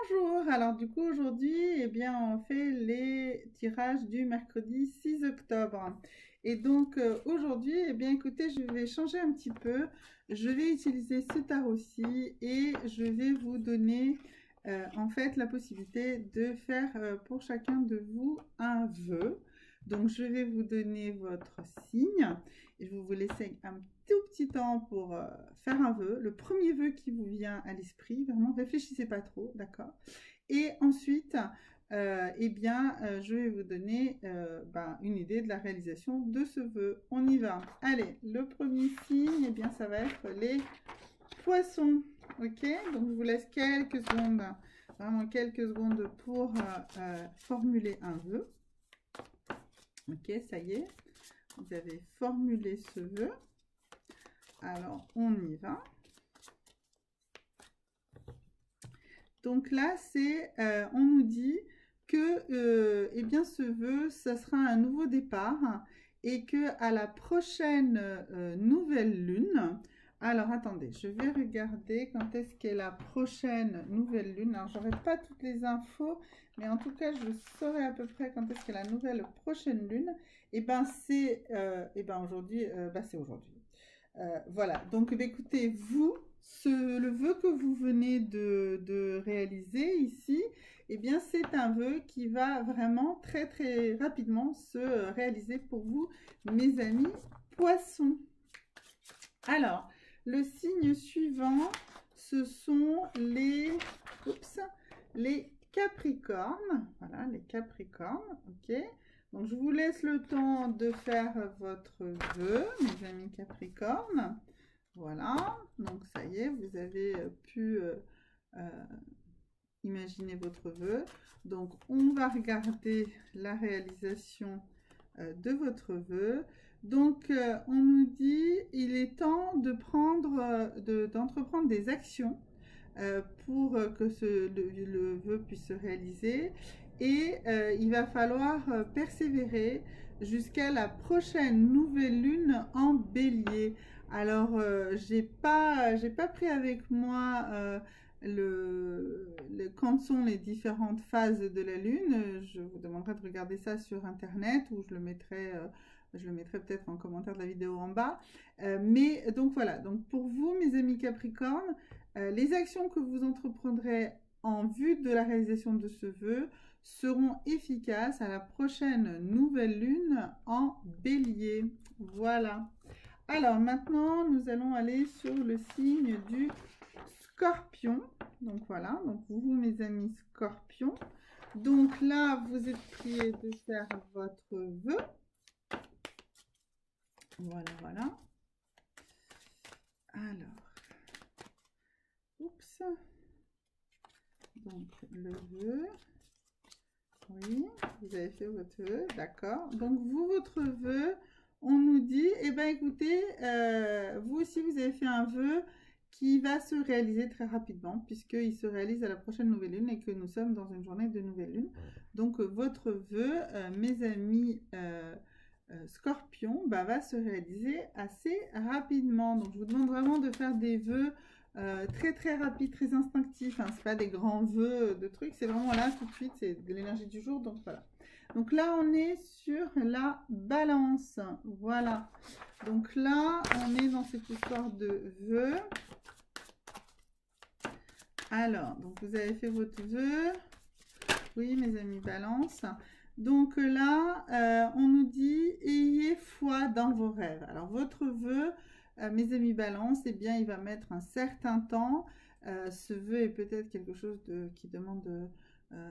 Bonjour, alors du coup aujourd'hui eh bien on fait les tirages du mercredi 6 octobre et donc aujourd'hui eh bien écoutez, je vais changer un petit peu, je vais utiliser ce tarot-ci et je vais vous donner en fait la possibilité de faire pour chacun de vous un vœu. Donc je vais vous donner votre signe et je vais vous laisser un tout petit temps pour faire un vœu. Le premier vœu qui vous vient à l'esprit, vraiment réfléchissez pas trop, d'accord? Et ensuite, eh bien, je vais vous donner une idée de la réalisation de ce vœu. On y va. Allez, le premier signe, eh bien, ça va être les poissons. Ok, donc je vous laisse quelques secondes, vraiment quelques secondes pour formuler un vœu. Ok, ça y est, vous avez formulé ce vœu. Alors, on y va. Donc là, c'est, on nous dit que eh bien, ce vœu, ça sera un nouveau départ et que à la prochaine nouvelle lune, alors attendez, je vais regarder quand est-ce qu'est la prochaine nouvelle lune. Alors, j'aurai pas toutes les infos, mais en tout cas, je saurai à peu près quand est-ce qu'est la nouvelle prochaine lune. Et ben, c'est aujourd'hui, c'est aujourd'hui. Voilà, donc écoutez, vous, le vœu que vous venez de réaliser ici, eh bien c'est un vœu qui va vraiment très très rapidement se réaliser pour vous, mes amis poissons. Alors, le signe suivant, ce sont les Capricornes. Voilà, les Capricornes, ok. Donc, je vous laisse le temps de faire votre vœu, mes amis Capricornes. Voilà, donc ça y est, vous avez pu imaginer votre vœu. Donc, on va regarder la réalisation de votre vœu. Donc, on nous dit il est temps de d'entreprendre des actions pour que le vœu puisse se réaliser. Et il va falloir persévérer jusqu'à la prochaine nouvelle lune en bélier. Alors, j'ai pas pris avec moi quand sont les différentes phases de la lune. Je vous demanderai de regarder ça sur internet ou je le mettrai peut-être en commentaire de la vidéo en bas. Mais donc voilà, donc pour vous mes amis Capricorne, les actions que vous entreprendrez en vue de la réalisation de ce vœu seront efficaces à la prochaine nouvelle lune en bélier. Voilà. Alors maintenant, nous allons aller sur le signe du Scorpion. Donc voilà, donc vous mes amis Scorpions. Donc là, vous êtes priés de faire votre vœu. Voilà, voilà. Alors, oups. Donc le vœu. Oui, vous avez fait votre vœu, d'accord. Donc vous, votre vœu, on nous dit, eh bien écoutez, vous aussi vous avez fait un vœu qui va se réaliser très rapidement puisqu'il se réalise à la prochaine nouvelle lune et que nous sommes dans une journée de nouvelle lune. Donc votre vœu, mes amis Scorpion, va se réaliser assez rapidement. Donc je vous demande vraiment de faire des vœux très très rapide, très instinctif, hein. C'est pas des grands vœux de trucs, c'est vraiment là tout de suite, c'est de l'énergie du jour, donc voilà. Donc là on est sur la balance, voilà. Donc là on est dans cette histoire de vœux. Alors, donc vous avez fait votre vœu, oui mes amis balance. Donc là on nous dit ayez foi dans vos rêves. Alors votre vœu, mes amis balance, eh bien il va mettre un certain temps. Ce vœu est peut-être quelque chose qui demande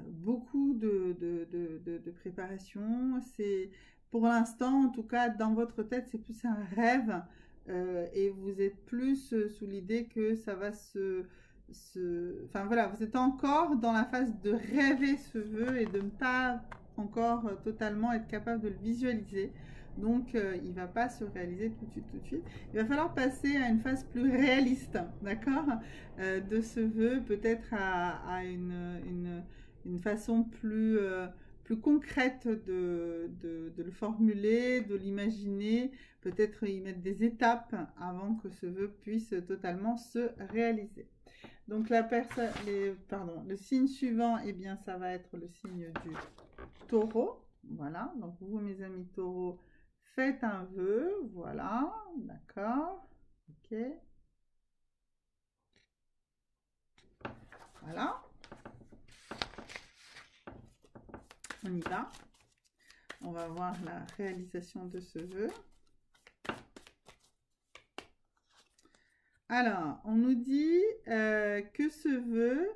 beaucoup de préparation. C'est pour l'instant, en tout cas dans votre tête, c'est plus un rêve et vous êtes plus sous l'idée que ça va enfin voilà, vous êtes encore dans la phase de rêver ce vœu et de ne pas encore totalement être capable de le visualiser. Donc, il ne va pas se réaliser tout de suite. Il va falloir passer à une phase plus réaliste, d'accord, de ce vœu, peut-être à une façon plus concrète de le formuler, de l'imaginer, peut-être y mettre des étapes avant que ce vœu puisse totalement se réaliser. Donc la personne, le signe suivant, eh bien ça va être le signe du taureau. Voilà, donc vous mes amis taureaux, faites un vœu, voilà, d'accord, ok. Voilà. On y va. On va voir la réalisation de ce vœu. Alors, on nous dit que ce vœu,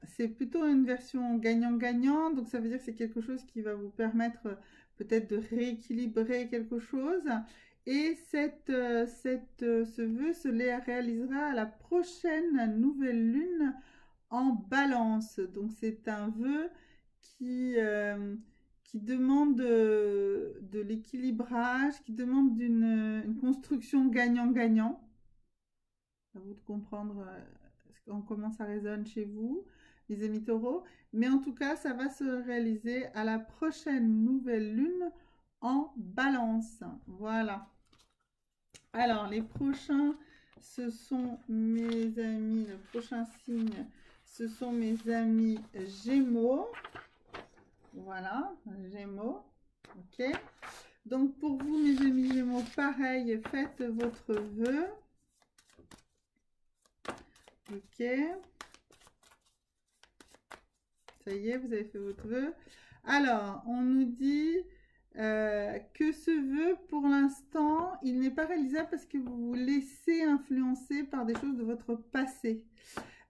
c'est plutôt une version gagnant-gagnant. Donc, ça veut dire que c'est quelque chose qui va vous permettre peut-être de rééquilibrer quelque chose. Et ce vœu se réalisera à la prochaine nouvelle lune en balance. Donc, c'est un vœu qui demande de l'équilibrage, qui demande une construction gagnant-gagnant. À vous de comprendre comment ça résonne chez vous, les amis taureaux. Mais en tout cas, ça va se réaliser à la prochaine nouvelle lune en balance. Voilà. Alors, les prochains, ce sont mes amis, le prochain signe, ce sont mes amis Gémeaux. Voilà, Gémeaux. Ok. Donc, pour vous, mes amis Gémeaux, pareil, faites votre vœu. Ok. Ça y est, vous avez fait votre vœu. Alors, on nous dit que ce vœu, pour l'instant, il n'est pas réalisable parce que vous vous laissez influencer par des choses de votre passé.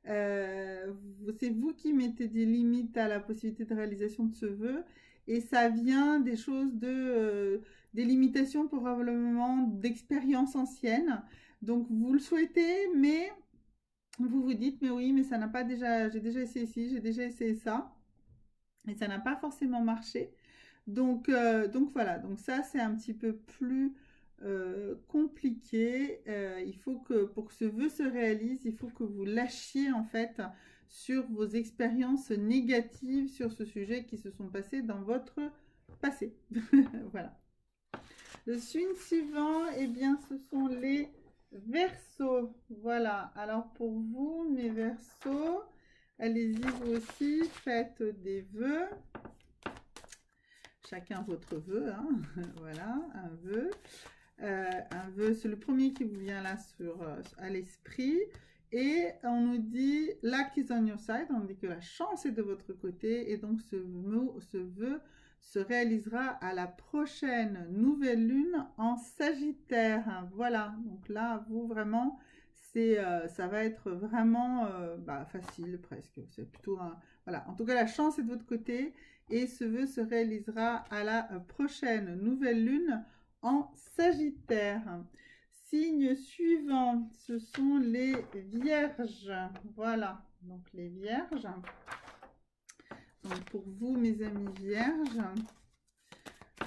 C'est vous qui mettez des limites à la possibilité de réalisation de ce vœu. Et ça vient des choses des limitations probablement d'expériences anciennes. Donc, vous le souhaitez, mais vous vous dites, mais oui, mais ça n'a pas j'ai déjà essayé ci, j'ai déjà essayé ça. Et ça n'a pas forcément marché. Donc voilà, donc ça c'est un petit peu plus compliqué. Il faut que pour que ce vœu se réalise, il faut que vous lâchiez en fait sur vos expériences négatives sur ce sujet qui se sont passées dans votre passé. Voilà. Le signe suivant, eh bien, ce sont les Verseaux. Voilà. Alors pour vous, mes Verseaux, allez-y vous aussi, faites des vœux. Chacun votre vœu, hein. Voilà, un vœu. C'est le premier qui vous vient là à l'esprit. Et on nous dit « Luck is on your side », on dit que la chance est de votre côté. Et donc ce vœu se réalisera à la prochaine nouvelle lune en Sagittaire. Voilà, donc là, vous vraiment, ça va être vraiment facile presque. C'est plutôt un... Voilà, en tout cas, la chance est de votre côté. Et ce vœu se réalisera à la prochaine nouvelle lune en Sagittaire. Signe suivant, ce sont les Vierges. Voilà, donc les Vierges. Donc pour vous, mes amis Vierges,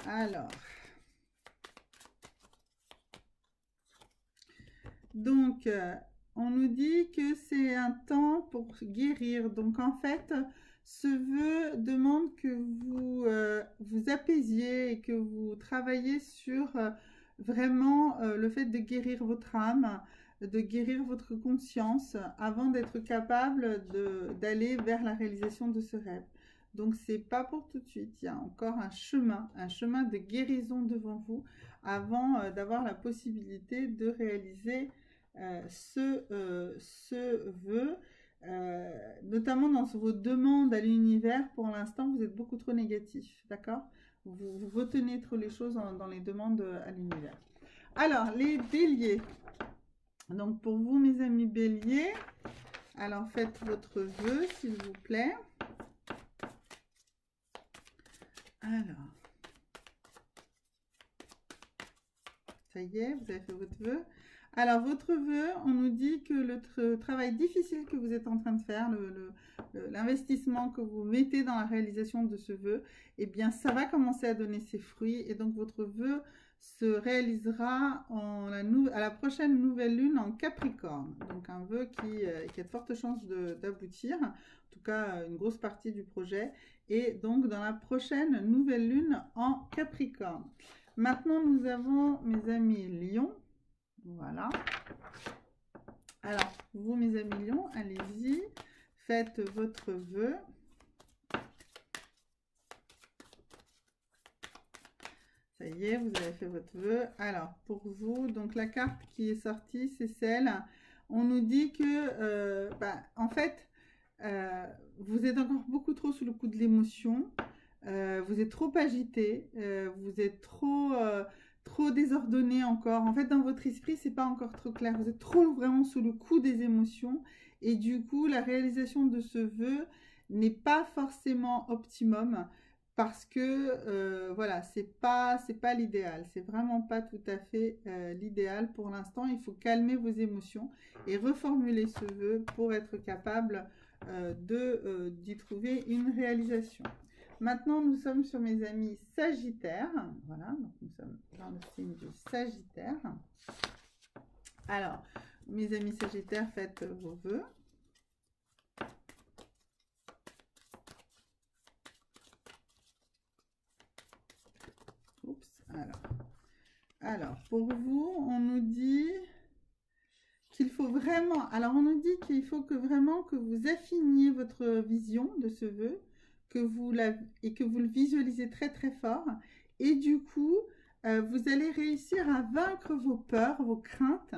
alors, donc, on nous dit que c'est un temps pour guérir. Donc en fait, ce vœu demande que vous vous apaisiez et que vous travaillez sur vraiment le fait de guérir votre âme, de guérir votre conscience avant d'être capable d'aller vers la réalisation de ce rêve. Donc, c'est pas pour tout de suite. Il y a encore un chemin de guérison devant vous avant d'avoir la possibilité de réaliser ce vœu. Notamment dans vos demandes à l'univers, pour l'instant, vous êtes beaucoup trop négatif, d'accord? Vous retenez trop les choses dans les demandes à l'univers. Alors, les béliers. Donc, pour vous, mes amis béliers, alors faites votre vœu, s'il vous plaît. Alors, ça y est, vous avez fait votre vœu. Alors, votre vœu, on nous dit que le travail difficile que vous êtes en train de faire, l'investissement que vous mettez dans la réalisation de ce vœu, eh bien, ça va commencer à donner ses fruits. Et donc, votre vœu se réalisera à la prochaine nouvelle lune en Capricorne. Donc, un vœu qui a de fortes chances d'aboutir, en tout cas, une grosse partie du projet. Et donc, dans la prochaine nouvelle lune en Capricorne. Maintenant, nous avons mes amis Lions. Voilà. Alors, vous, mes amis lions, allez-y, faites votre vœu. Ça y est, vous avez fait votre vœu. Alors, pour vous, donc la carte qui est sortie, c'est celle. On nous dit que, en fait, vous êtes encore beaucoup trop sous le coup de l'émotion. Vous êtes trop agité. Vous êtes trop désordonné encore. En fait, dans votre esprit, c'est pas encore trop clair. Vous êtes trop vraiment sous le coup des émotions. Et du coup, la réalisation de ce vœu n'est pas forcément optimum. Parce que voilà, c'est pas l'idéal, c'est vraiment pas tout à fait l'idéal pour l'instant. Il faut calmer vos émotions et reformuler ce vœu pour être capable d'y trouver une réalisation. Maintenant, nous sommes sur mes amis Sagittaires. Voilà, donc nous sommes dans le signe du Sagittaire. Alors, mes amis Sagittaires, faites vos vœux. Alors, pour vous, on nous dit qu'il faut vraiment... Alors, on nous dit qu'il faut que vraiment que vous affiniez votre vision de ce vœu, et que vous le visualisez très très fort. Et du coup, vous allez réussir à vaincre vos peurs, vos craintes.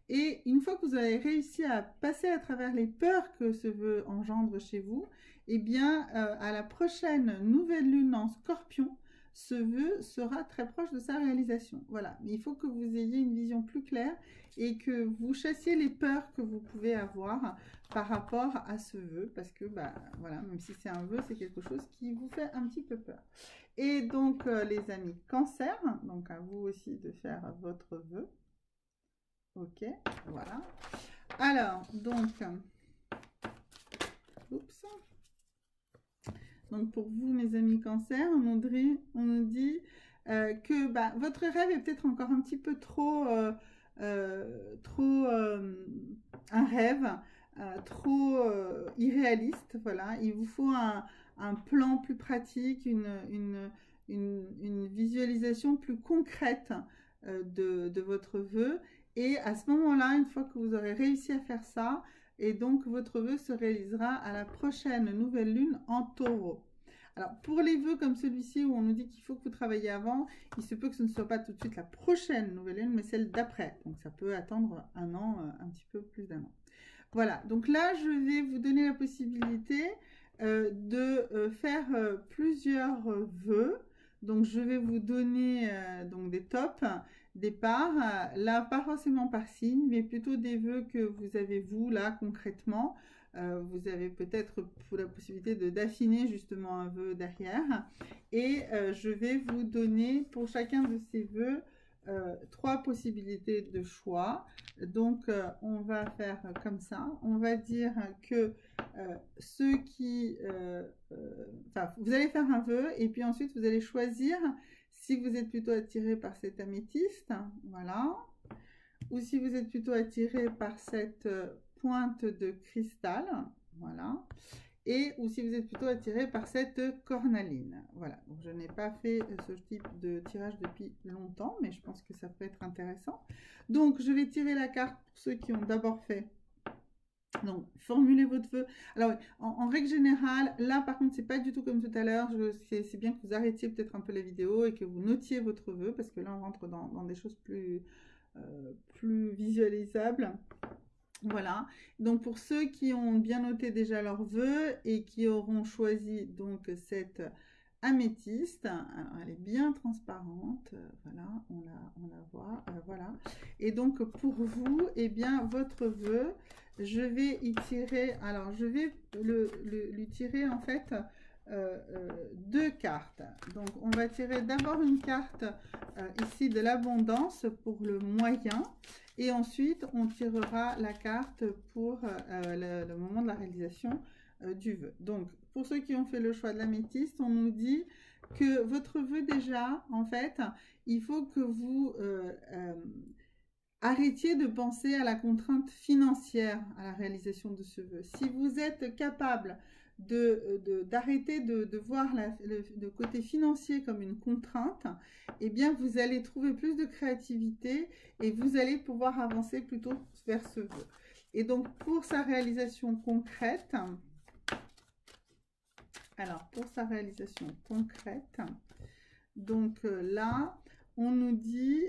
Et une fois que vous avez réussi à passer à travers les peurs que ce vœu engendre chez vous, eh bien, à la prochaine nouvelle lune en Scorpion, ce vœu sera très proche de sa réalisation. Voilà, mais il faut que vous ayez une vision plus claire et que vous chassiez les peurs que vous pouvez avoir par rapport à ce vœu, parce que, voilà, même si c'est un vœu, c'est quelque chose qui vous fait un petit peu peur. Et donc, les amis Cancer, donc à vous aussi de faire votre vœu. Ok, voilà. Alors, donc, oups. Donc, pour vous, mes amis Cancer, on nous dit que votre rêve est peut-être encore un petit peu trop un rêve, trop irréaliste. Voilà, il vous faut un plan plus pratique, une visualisation plus concrète de votre vœu. Et à ce moment-là, une fois que vous aurez réussi à faire ça, et donc votre vœu se réalisera à la prochaine nouvelle lune en Taureau. Alors, pour les vœux comme celui-ci où on nous dit qu'il faut que vous travaillez avant, il se peut que ce ne soit pas tout de suite la prochaine nouvelle lune, mais celle d'après. Donc, ça peut attendre un an, un petit peu plus d'un an. Voilà, donc là, je vais vous donner la possibilité de faire plusieurs vœux. Donc, je vais vous donner donc des tops départ. Là, pas forcément par signe, mais plutôt des vœux que vous avez, vous, là, concrètement. Vous avez peut-être la possibilité d'affiner justement un vœu derrière. Et je vais vous donner pour chacun de ces vœux 3 possibilités de choix. Donc, on va faire comme ça. On va dire que ceux qui... vous allez faire un vœu et puis ensuite, vous allez choisir si vous êtes plutôt attiré par cette améthyste. Voilà. Ou si vous êtes plutôt attiré par cette pointe de cristal. Voilà. Ou si vous êtes plutôt attiré par cette cornaline. Voilà, donc je n'ai pas fait ce type de tirage depuis longtemps, mais je pense que ça peut être intéressant. Donc, je vais tirer la carte pour ceux qui ont d'abord fait. Donc, formulez votre vœu. Alors, en règle générale, là, par contre, c'est pas du tout comme tout à l'heure. C'est bien que vous arrêtiez peut-être un peu la vidéo et que vous notiez votre vœu, parce que là, on rentre dans des choses plus visualisables. Voilà, donc pour ceux qui ont bien noté déjà leur vœu et qui auront choisi donc cette améthyste, alors elle est bien transparente, voilà, on la voit, voilà. Et donc pour vous, eh bien votre vœu, je vais y tirer, alors je vais lui tirer en fait 2 cartes. Donc on va tirer d'abord une carte ici de l'abondance pour le moyen. Et ensuite, on tirera la carte pour le moment de la réalisation du vœu. Donc, pour ceux qui ont fait le choix de l'améthyste, on nous dit que votre vœu déjà, en fait, il faut que vous arrêtiez de penser à la contrainte financière à la réalisation de ce vœu. Si vous êtes capable d'arrêter de voir le côté financier comme une contrainte, eh bien vous allez trouver plus de créativité et vous allez pouvoir avancer plutôt vers ce vœu. Et donc, pour sa réalisation concrète, alors, pour sa réalisation concrète, donc là, on nous dit,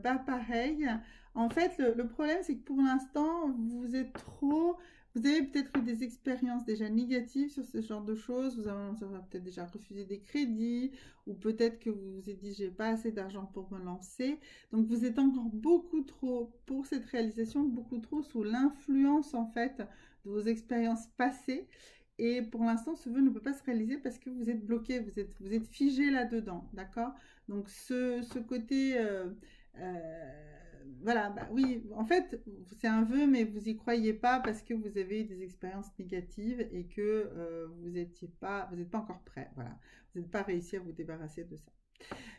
bah pareil, en fait, le problème, c'est que pour l'instant, vous êtes trop... Vous avez peut-être eu des expériences déjà négatives sur ce genre de choses. Vous avez peut-être déjà refusé des crédits, ou peut-être que vous vous êtes dit, j'ai pas assez d'argent pour me lancer. Donc, vous êtes encore beaucoup trop, pour cette réalisation, beaucoup trop sous l'influence, en fait, de vos expériences passées. Et pour l'instant, ce vœu ne peut pas se réaliser parce que vous êtes bloqué, vous êtes figé là-dedans, d'accord? Donc, ce côté... voilà, bah oui, en fait, c'est un vœu, mais vous n'y croyez pas parce que vous avez eu des expériences négatives et que vous n'êtes pas encore prêt. Voilà, vous n'êtes pas réussi à vous débarrasser de ça.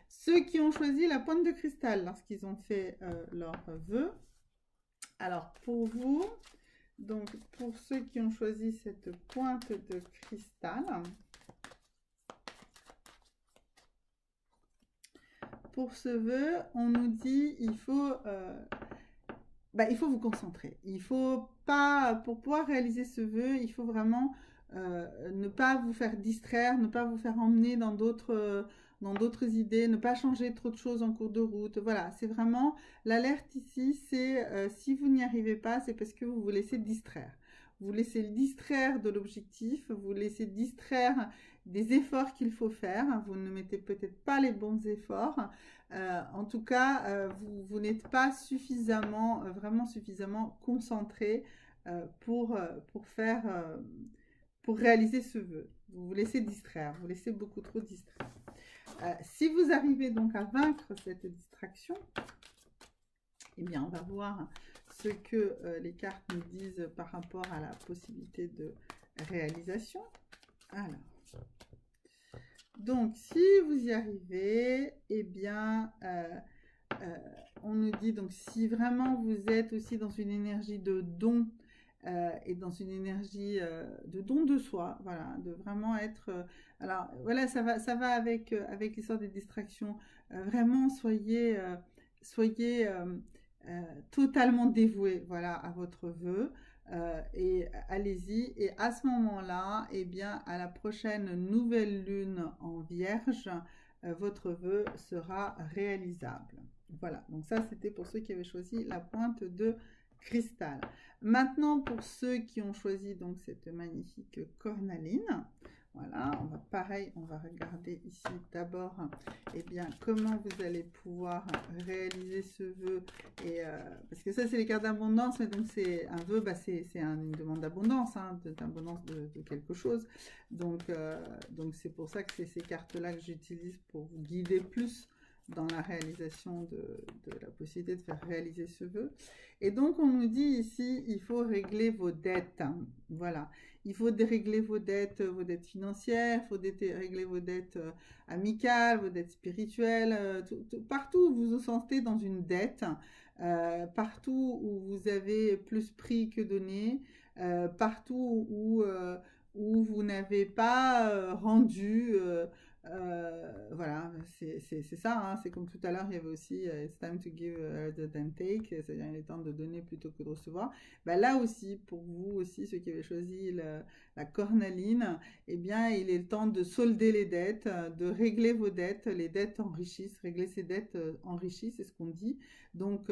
Ceux qui ont choisi la pointe de cristal lorsqu'ils ont fait leur vœu, alors pour vous, donc pour ceux qui ont choisi cette pointe de cristal, pour ce vœu, on nous dit il faut vous concentrer. Il faut pas, pour pouvoir réaliser ce vœu, il faut vraiment ne pas vous faire distraire, ne pas vous faire emmener dans d'autres idées, ne pas changer trop de choses en cours de route. Voilà, c'est vraiment l'alerte ici, c'est si vous n'y arrivez pas, c'est parce que vous vous laissez distraire. Vous laissez vous de l'objectif, vous laissez distraire des efforts qu'il faut faire. Vous ne mettez peut-être pas les bons efforts. En tout cas, vous n'êtes pas suffisamment, vraiment suffisamment concentré pour réaliser ce vœu. Vous vous laissez distraire, vous laissez beaucoup trop distraire. Si vous arrivez donc à vaincre cette distraction, eh bien, on va voir ce que les cartes nous disent par rapport à la possibilité de réalisation. Alors, donc, si vous y arrivez, eh bien, on nous dit, donc, si vraiment vous êtes aussi dans une énergie de don et dans une énergie de don de soi, voilà, de vraiment être... alors, voilà, ça va avec l'histoire des distractions. Vraiment, soyez totalement dévoué, voilà, à votre vœu. Et allez-y. Et à ce moment-là, eh bien, à la prochaine nouvelle lune en Vierge, votre vœu sera réalisable. Voilà, donc ça, c'était pour ceux qui avaient choisi la pointe de cristal. Maintenant, pour ceux qui ont choisi donc cette magnifique cornaline, voilà, on va pareil, on va regarder ici d'abord, eh bien, comment vous allez pouvoir réaliser ce vœu. Et parce que ça, c'est les cartes d'abondance, mais donc c'est un vœu, bah, c'est une demande d'abondance, hein, d'abondance de quelque chose. Donc c'est pour ça que c'est ces cartes-là que j'utilise pour vous guider plus dans la réalisation de la possibilité de faire réaliser ce vœu. Et donc, on nous dit ici, il faut régler vos dettes. Voilà. Il faut régler vos dettes financières, il faut régler vos dettes amicales, vos dettes spirituelles. Partout où vous vous sentez dans une dette, partout où vous avez plus pris que donné, partout où vous n'avez pas rendu... voilà, c'est ça, hein, c'est comme tout à l'heure, il y avait aussi It's time to give rather than take, c'est-à-dire il est temps de donner plutôt que de recevoir. Ben, là aussi, pour vous aussi, ceux qui avaient choisi la cornaline, eh bien, il est le temps de solder les dettes, de régler vos dettes. Les dettes enrichissent, régler ces dettes enrichissent, c'est ce qu'on dit. Donc,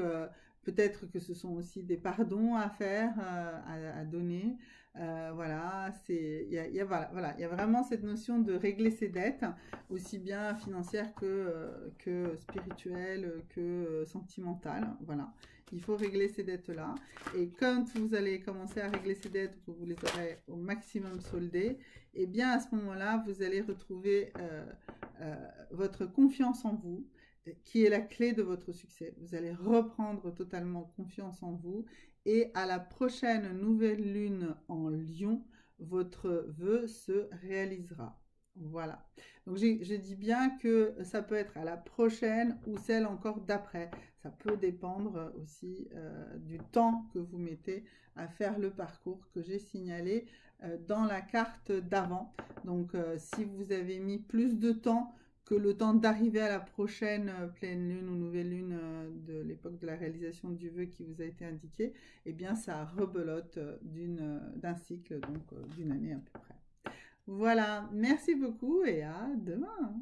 peut-être que ce sont aussi des pardons à faire, à donner. Voilà, il y a vraiment cette notion de régler ses dettes, aussi bien financières que spirituelles, que sentimentales. Voilà, il faut régler ces dettes-là. Et quand vous allez commencer à régler ces dettes, vous les aurez au maximum soldées, et bien à ce moment-là, vous allez retrouver votre confiance en vous, qui est la clé de votre succès. Vous allez reprendre totalement confiance en vous. Et à la prochaine nouvelle lune en Lion, votre vœu se réalisera. Voilà. Donc, je dis bien que ça peut être à la prochaine ou celle encore d'après. Ça peut dépendre aussi du temps que vous mettez à faire le parcours que j'ai signalé dans la carte d'avant. Donc, si vous avez mis plus de temps que le temps d'arriver à la prochaine pleine lune ou nouvelle lune de l'époque de la réalisation du vœu qui vous a été indiqué, eh bien ça rebelote d'un cycle, donc d'une année à peu près. Voilà, merci beaucoup et à demain.